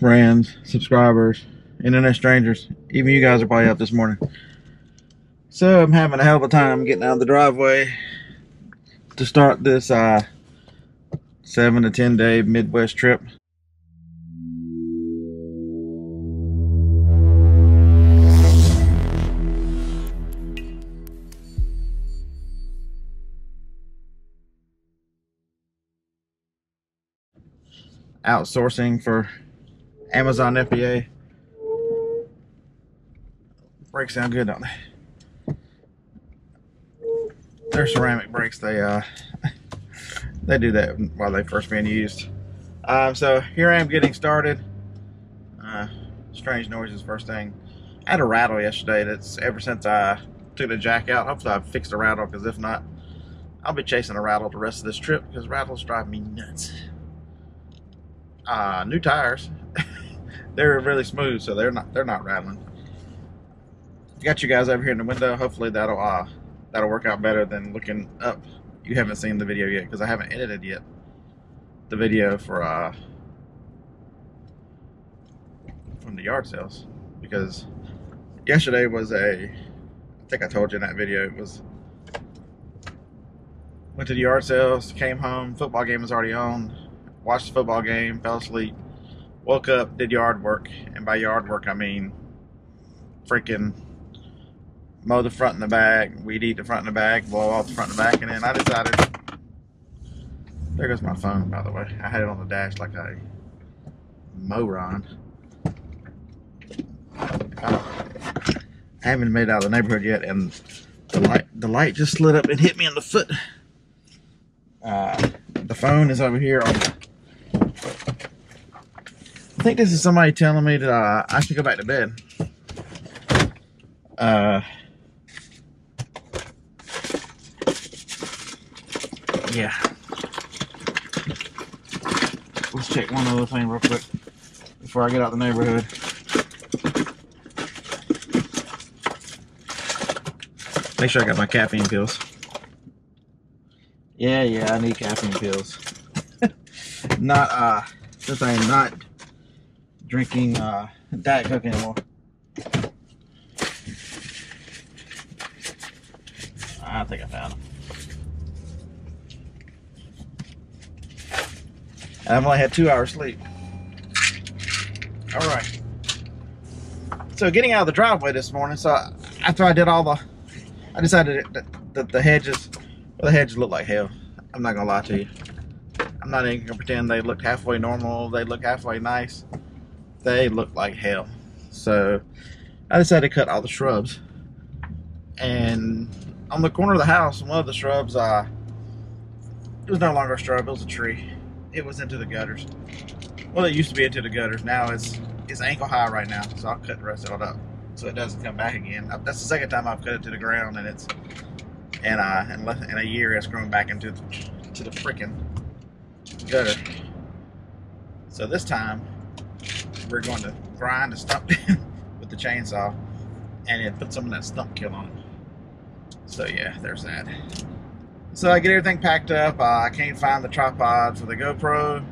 friends, subscribers, internet strangers. Even you guys are probably up this morning. So I'm having a hell of a time getting out of the driveway to start this 7 to 10 day Midwest trip. Outsourcing for Amazon FBA. Brakes sound good, don't they? They're ceramic brakes. They do that while they first being used. So here I am getting started. Strange noises first thing. I had a rattle yesterday that's ever since I took the jack out. Hopefully I've fixed the rattle, because if not, I'll be chasing a rattle the rest of this trip, because rattles drive me nuts. New tires. They're really smooth, so they're not rattling. Got you guys over here in the window. Hopefully that'll work out better than looking up. You haven't seen the video yet, because I haven't edited yet the video for from the yard sales, because yesterday was I think I told you in that video, it was went to the yard sales, came home, football game was already on, watched the football game, fell asleep, woke up, did yard work, and by yard work I mean freaking mow the front and the back, weed eat the front and the back, blow off the front and the back, and then I decided, there goes my phone, by the way. I had it on the dash like a moron. I haven't made it out of the neighborhood yet, and the light just slid up and hit me in the foot. The phone is over here on. I think this is somebody telling me that I should go back to bed. Yeah. Let's check one other thing real quick before I get out the neighborhood. Make sure I got my caffeine pills. Yeah, I need caffeine pills. Not, since I am not drinking Diet Coke anymore. I think I found them. I've only had 2 hours sleep. All right. So getting out of the driveway this morning, so after I did I decided that the hedges look like hell. I'm not gonna lie to you. I'm not even gonna pretend they look halfway normal. They look halfway nice. They look like hell. So I decided to cut all the shrubs. And on the corner of the house, one of the shrubs, it was no longer a shrub, it was a tree. It was into the gutters. Well, it used to be into the gutters. Now it's ankle high right now, so I'll cut the rest of it up so it doesn't come back again. That's the second time I've cut it to the ground, and in a year it's grown back into the freaking gutter. So this time we're going to grind the stump with the chainsaw and then put some of that stump kill on it. So yeah, there's that. So I get everything packed up. I can't find the tripod for the GoPro,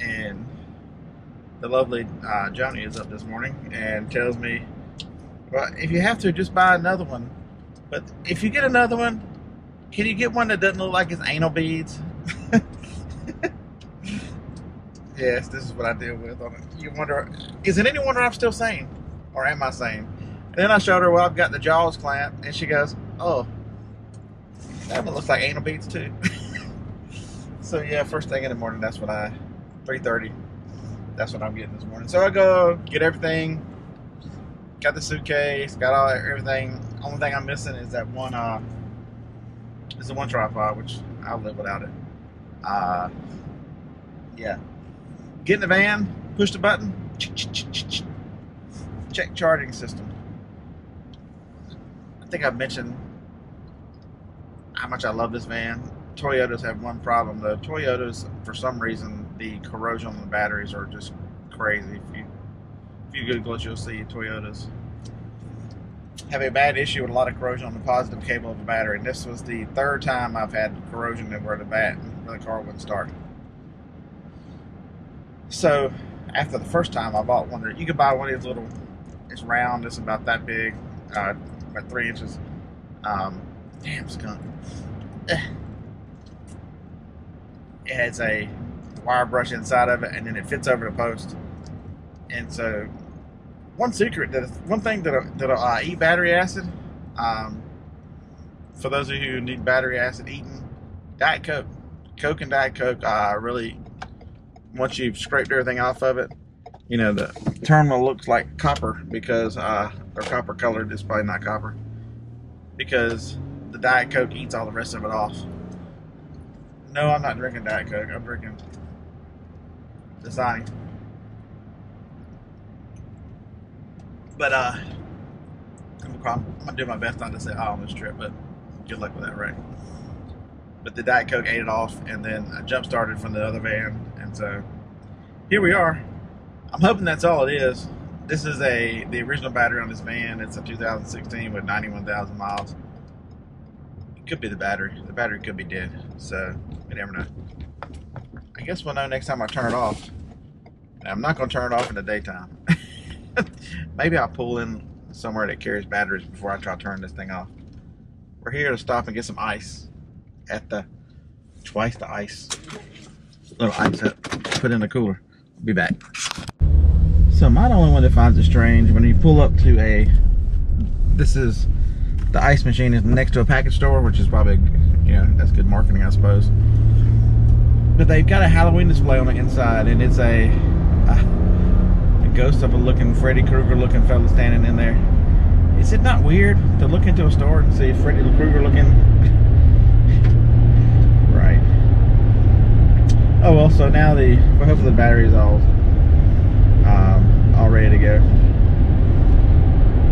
and the lovely Joni is up this morning and tells me, well, if you have to, just buy another one. But if you get another one, can you get one that doesn't look like it's anal beads? Yes, this is what I deal with. You wonder, is it any wonder I'm still sane? Or am I sane? And then I showed her, well, I've got the jaws clamped, and she goes, oh, that one looks like anal beads too. So yeah, first thing in the morning, that's what 3:30, that's what I'm getting this morning. So I go get everything, got the suitcase, got everything. Only thing I'm missing is that one, is the one tripod, which I'll live without it. Yeah. Get in the van, push the button, check charging system. I think I've mentioned how much I love this van. Toyotas have one problem though. Toyotas, for some reason, the corrosion on the batteries are just crazy. If you Google it, you'll see Toyotas have a bad issue with a lot of corrosion on the positive cable of the battery. And this was the third time I've had corrosion where the car wouldn't start. So after the first time I bought one, you could buy one of these little. It's round. It's about that big, about 3 inches. Damn skunk. It has a wire brush inside of it, and then it fits over the post. And so, one thing that'll eat battery acid. For those of you who need battery acid eating, Diet Coke. Coke and Diet Coke really, once you've scraped everything off of it, you know, the terminal looks like copper because, or copper colored, it's probably not copper, because the Diet Coke eats all the rest of it off. No, I'm not drinking Diet Coke, I'm drinking Dasani. But, I'm gonna do my best not to say on this trip, but good luck with that, right? But the Diet Coke ate it off, and then I jump started from the other van, and so here we are. I'm hoping that's all it is. This is the original battery on this van. It's a 2016 with 91,000 miles. It could be the battery. The battery could be dead, so you never know. I guess we'll know next time I turn it off. Now, I'm not going to turn it off in the daytime. Maybe I'll pull in somewhere that carries batteries before I try to turn this thing off. We're here to stop and get some ice at the Twice the Ice. Little ice up, put in the cooler. I'll be back. So am I the only one that finds it strange when you pull up to this is the ice machine is next to a package store, which is probably, you know, that's good marketing, I suppose. But they've got a Halloween display on the inside, and it's a ghost of a looking Freddy Krueger looking fella standing in there. Is it not weird to look into a store and see Freddy Krueger looking? Right. Oh well, so now hopefully the battery is all ready to go.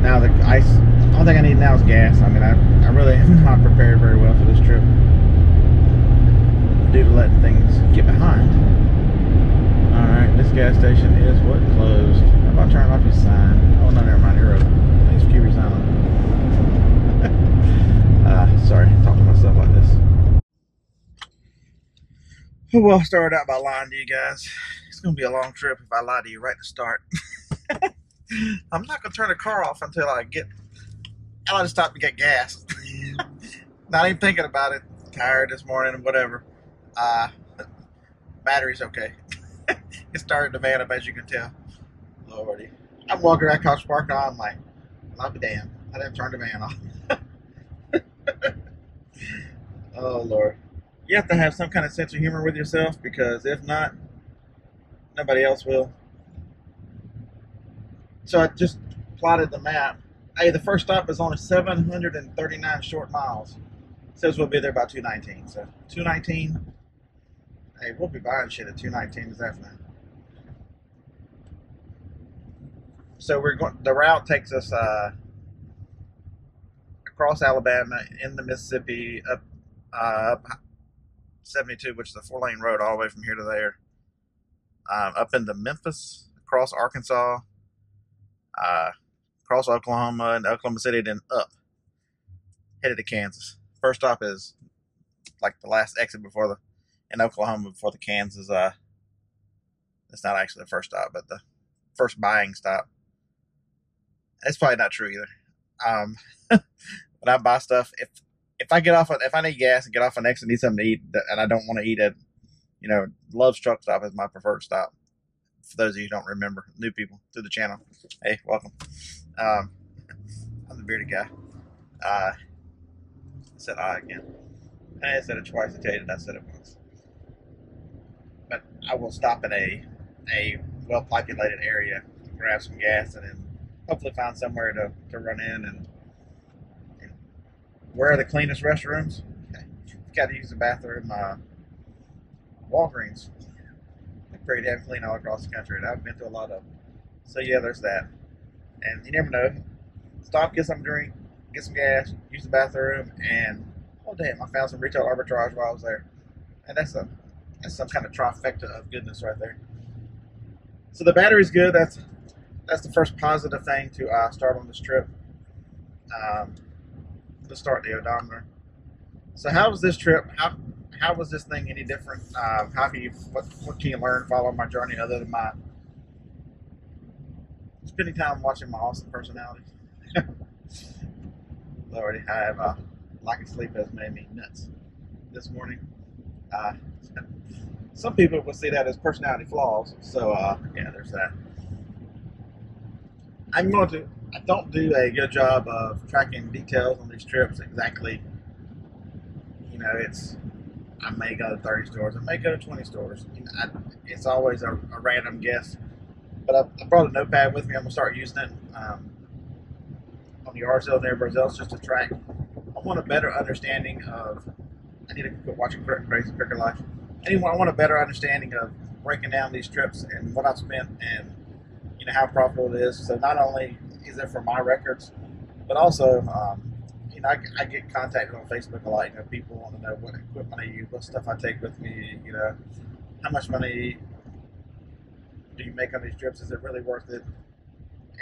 Now the ice, the only thing I need now is gas. I mean, I really am not prepared very well for this trip due to letting things get behind. Alright, this gas station is what? Closed. How about turning off your sign? Oh no, never mind, you're open. Thanks for keeping your sign on. Sorry, talking to myself like this. Well, I started out by lying to you guys. It's going to be a long trip if I lie to you right to start. I'm not going to turn the car off until I just stop to get gas. Not even thinking about it. Tired this morning and whatever. Battery's okay. It started the van up, as you can tell. Lordy. I'm walking around Cox Park now. I'm like, I'll be damned. I didn't turn the van off. Oh, Lord. You have to have some kind of sense of humor with yourself, because if not, nobody else will. So I just plotted the map. Hey, the first stop is only 739 short miles. It says we'll be there by 219. So 219. Hey, we'll be buying shit at 219 this afternoon. So we're going. The route takes us across Alabama, in the Mississippi, up 72, which is a 4-lane road all the way from here to there, up into Memphis, across Arkansas, across Oklahoma, and Oklahoma City, then up, headed to Kansas. First stop is like the last exit in Oklahoma before the Kansas. It's not actually the first stop, but the first buying stop. It's probably not true either. When I buy stuff, if I need gas and get off an exit and need something to eat, and I don't want to eat at, Love's Truck Stop is my preferred stop. For those of you who don't remember, new people to the channel, hey, welcome. I'm the bearded guy. I said I again. I said it twice. I tell you that I said it once. But I will stop at a well-populated area, grab some gas, and then hopefully find somewhere to run in. And where are the cleanest restrooms? You've got to use the bathroom. Walgreens. They're pretty damn clean all across the country, and I've been to a lot of them. So yeah, there's that. And you never know. Stop, get some drink, get some gas, use the bathroom, and oh damn, I found some retail arbitrage while I was there. And that's some kind of trifecta of goodness right there. So the battery's good. That's the first positive thing to start on this trip. To start the odometer. So how was this trip? How was this thing any different? What can you learn following my journey other than my spending time watching my awesome personality. Lordy, I have lack of sleep has made me nuts this morning. Uh, some people would see that as personality flaws. So yeah, there's that. I'm going to. I don't do a good job of tracking details on these trips exactly. You know, I may go to 30 stores, I may go to 20 stores. You know, it's always a random guess. But I brought a notepad with me. I'm gonna start using it on the yard sales and everybody else just to track. I want a better understanding of. I need to quit watching Crazy Picker Life. I want a better understanding of breaking down these trips and what I've spent and how profitable it is. So not only is it for my records, but also I get contacted on Facebook a lot. People want to know what equipment I use, what stuff I take with me. How much money do you make on these trips? Is it really worth it?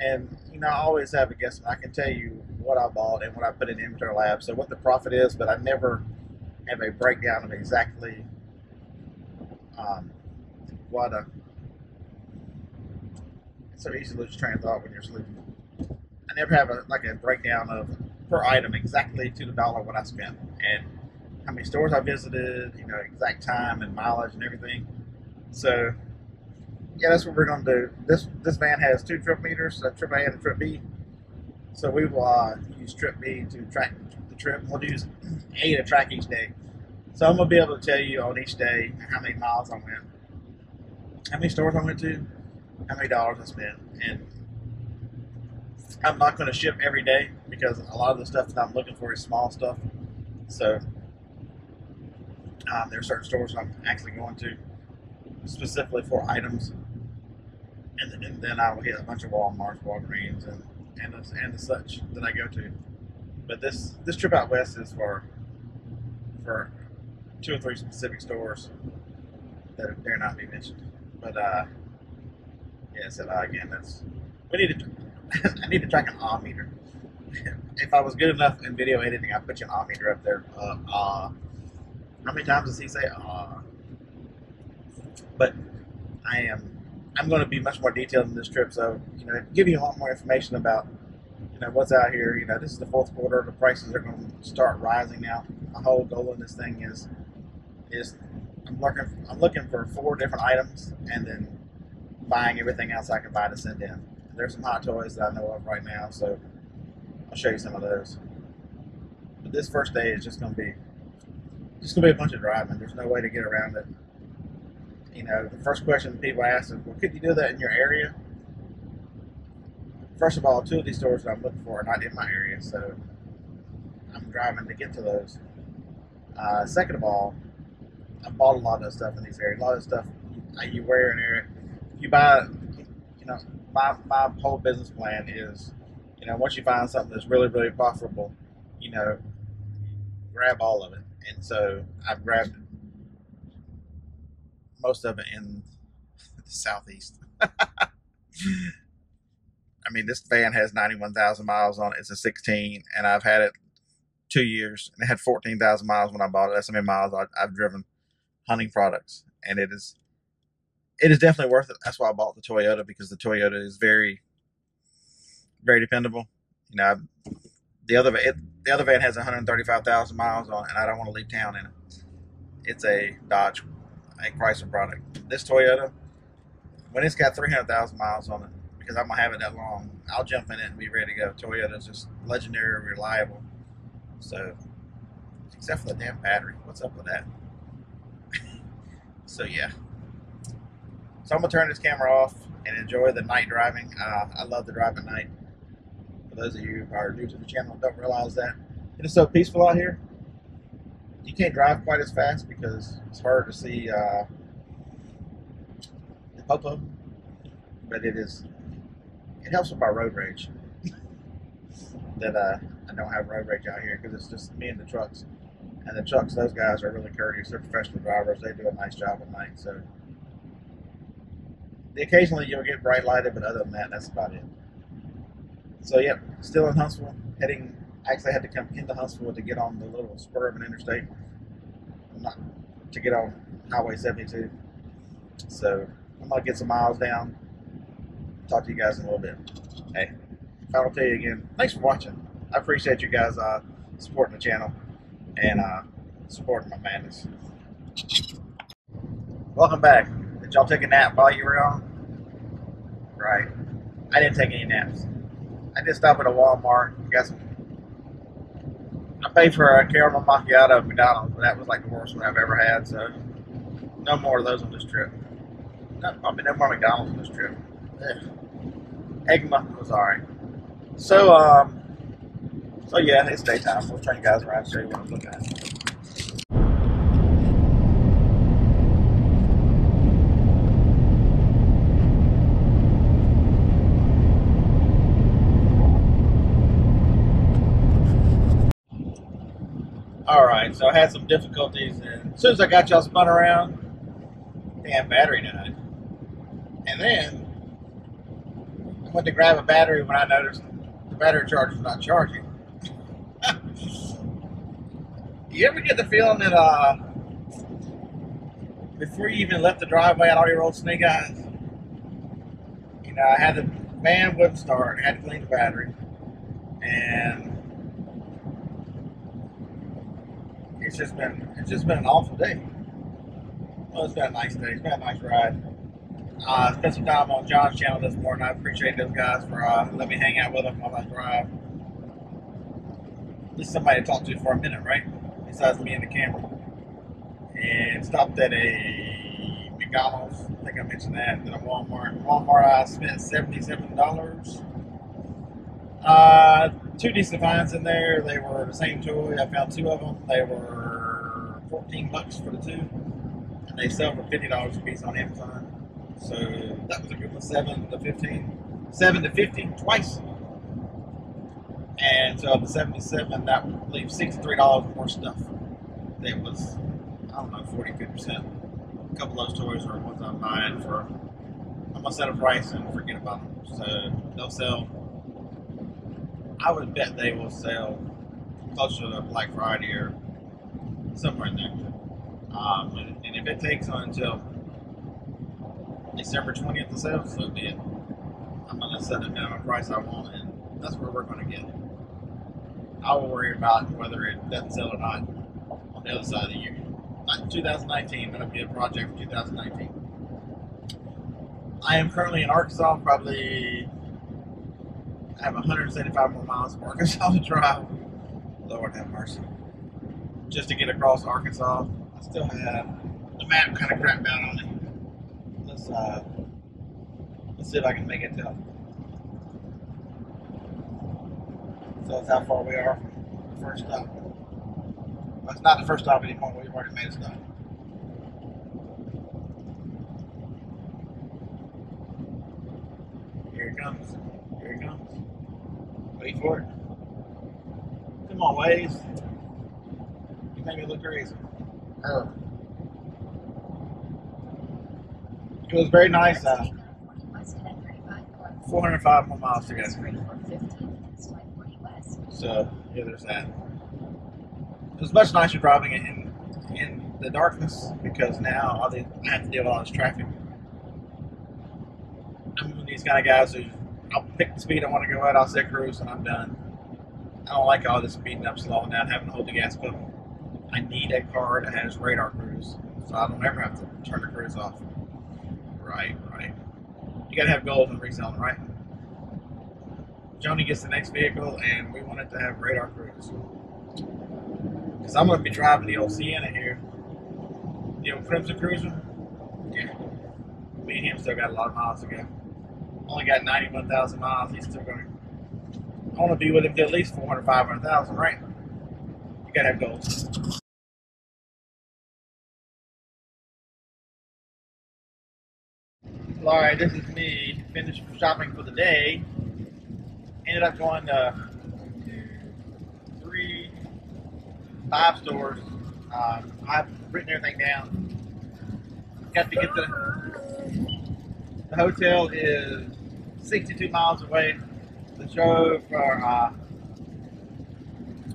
And I always have a guesstimate. I can tell you what I bought and what I put in inventory lab, so what the profit is, but I never have a breakdown of exactly what a. It's so easy to lose train of thought when you're sleeping. I never have a breakdown of per item exactly to the dollar what I spent and how many stores I visited, exact time and mileage and everything. So yeah, that's what we're going to do. This van has two trip meters, a trip A and a trip B. So we will use trip B to track the trip. We'll use A to track each day. So I'm going to be able to tell you on each day how many miles I went, how many stores I went to, how many dollars I spent. And I'm not going to ship every day because a lot of the stuff that I'm looking for is small stuff. So there are certain stores that I'm actually going to specifically for items. And then I will hit a bunch of Walmarts, Walgreens, and the such that I go to. But this trip out west is for 2 or 3 specific stores that dare not be mentioned. But yeah, so again, we need to. I need to track an awe meter. If I was good enough in video editing, I'd put you an awe meter up there. How many times does he say awe? But I'm going to be much more detailed in this trip, so give you a lot more information about what's out here. This is the fourth quarter. The prices are going to start rising now. My whole goal in this thing is I'm looking for 4 different items and then buying everything else I can buy to send in. There's some hot toys that I know of right now, so I'll show you some of those. But this first day is just going to be a bunch of driving. There's no way to get around it. The first question people ask is, well, could you do that in your area? First of all, 2 of these stores that I'm looking for are not in my area, so I'm driving to get to those. Second of all, I bought a lot of stuff in these areas. A lot of stuff you wear in area. You buy, my whole business plan is, once you find something that's really, really profitable, grab all of it. And so I've grabbed most of it in the southeast. I mean, this van has 91,000 miles on it. It's a 16, and I've had it 2 years, and it had 14,000 miles when I bought it. That's how many miles I've driven hunting products, and it is definitely worth it. That's why I bought the Toyota, because the Toyota is very, very dependable. The other van has 135,000 miles on it, and I don't want to leave town in it. It's a Dodge, a Chrysler product. This Toyota, when it's got 300,000 miles on it, because I'm gonna have it that long, I'll jump in it and be ready to go. Toyota is just legendary, reliable. So, except for the damn battery, what's up with that? So yeah. So I'm gonna turn this camera off and enjoy the night driving. I love to drive at night. For those of you who are new to the channel and don't realize that, it is so peaceful out here. You can't drive quite as fast because it's hard to see the popo, but it helps with my road rage. That I don't have road rage out here because it's just me and the trucks. And the trucks, those guys are really courteous. They're professional drivers. They do a nice job at night. So occasionally you'll get bright lighted, but other than that, that's about it. So yep, still in Huntsville. I actually had to come into Huntsville to get on the little suburban interstate, to get on Highway 72. So I'm gonna get some miles down. Talk to you guys in a little bit. Hey, I will tell you again, thanks for watching. I appreciate you guys supporting the channel and supporting my madness. Welcome back. Did y'all take a nap while you were on? Right. I didn't take any naps. I just stopped at a Walmart. Got some. I paid for a caramel macchiato at McDonald's, but that was like the worst one I've ever had. So no more of those on this trip. No, I mean, no more McDonald's on this trip. Ugh. Egg muffin was alright. So so yeah, it's daytime. We'll turn you guys around and show you what I'm looking at. Alright, so I had some difficulties, and as soon as I got y'all spun around, damn battery died. And then I went to grab a battery when I noticed the battery charger's not charging. You ever get the feeling that before you even left the driveway at all your old snake eyes? You know, I had the van wouldn't start, had to clean the battery, and it's just been an awful day. Well, it's been a nice day. It's been a nice ride. Spent some time on John's channel this morning. I appreciate those guys for letting me hang out with them while I drive. At least somebody to talk to for a minute, right? Besides me and the camera. And stopped at a McDonald's. I think I mentioned that. Then a Walmart. Walmart, I spent $77. Two decent finds in there. They were the same toy. I found two of them. They were $14 for the two, and they sell for $50 a piece on Amazon. So that was a good one. 7 to 15, 7 to 50 twice. And so of the 77, that would leave $63 more stuff. That was, I don't know, 40-50%. A couple of those toys are ones I'm buying for. I'm gonna set a price and forget about them. So they'll sell. I would bet they will sell closer to Black Friday or somewhere in there. And if it takes until December 20th to sell, so be it. I'm going to set it down a price I want, and that's where we're going to get. I will worry about whether it doesn't sell or not on the other side of the year. Not in 2019, that'll be a project for 2019. I am currently in Arkansas, probably. I have 175 more miles of Arkansas to drive. Lord have mercy. Just to get across Arkansas. I still have the map kind of crapped out on me. Let's see if I can make it tell. So that's how far we are from the first stop. Well, it's not the first stop anymore. We've already made a stop. Here it comes. Here it comes. Wait for it. Come on, Waze. You make me look crazy. Oh. It was very nice. 405 more miles to go. So, yeah, there's that. It was much nicer driving in the darkness because now I have to deal with all this traffic. I'm one of these kind of guys who I'll pick the speed I want to go at, I'll set cruise, and I'm done. I don't like all this speeding up, slowing down, having to hold the gas pedal. I need a car that has radar cruise, so I don't ever have to turn the cruise off. Right. You gotta have goals in reselling, right? Joni gets the next vehicle, and we want it to have radar cruise. Because I'm gonna be driving the old Sienna here, the old Crimson Cruiser. Yeah, me and him still got a lot of miles to go. Only got 91,000 miles. He's still going. I want to be with him to at least 400, 500,000, right? You gotta have goals. All right, this is me finished shopping for the day. Ended up going to 5 stores. I've written everything down. Got to get the hotel is 62 miles away. The show for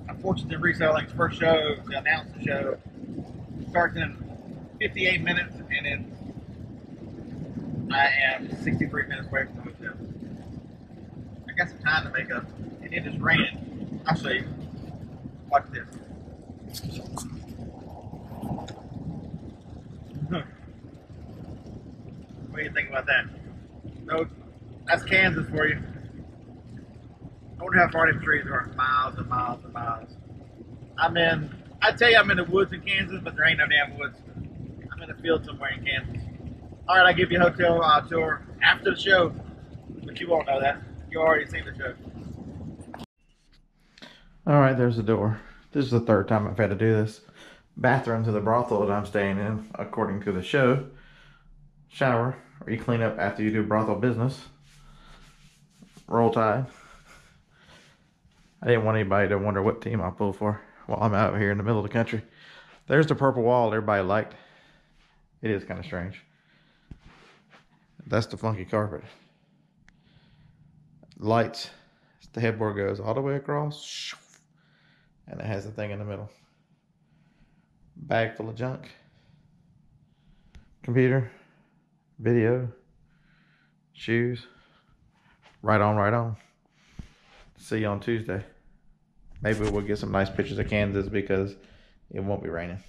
Unfortunately Reselling's first show, to announce the show, starts in 58 minutes, and I am 63 minutes away from the hotel. got some time to make up, and it is raining. I'll show you. Watch this. What do you think about that? No, that's Kansas for you. I wonder how far them trees are. Miles and miles and miles. I'd tell you I'm in the woods in Kansas, but there ain't no damn woods. I'm in a field somewhere in Kansas. All right, I'll give you a hotel tour after the show, but you won't know that. You already seen the show. All right, there's the door. This is the third time I've had to do this. Bathroom to the brothel that I'm staying in, according to the show. Shower, where you clean up after you do brothel business. Roll Tide. I didn't want anybody to wonder what team I pull for while I'm out here in the middle of the country. There's the purple wall everybody liked. It is kind of strange. That's the funky carpet. Lights. The headboard goes all the way across. And it has the thing in the middle. Bag full of junk. Computer. Video. Shoes. Right on, right on. See you on Tuesday. Maybe we'll get some nice pictures of Kansas because it won't be raining.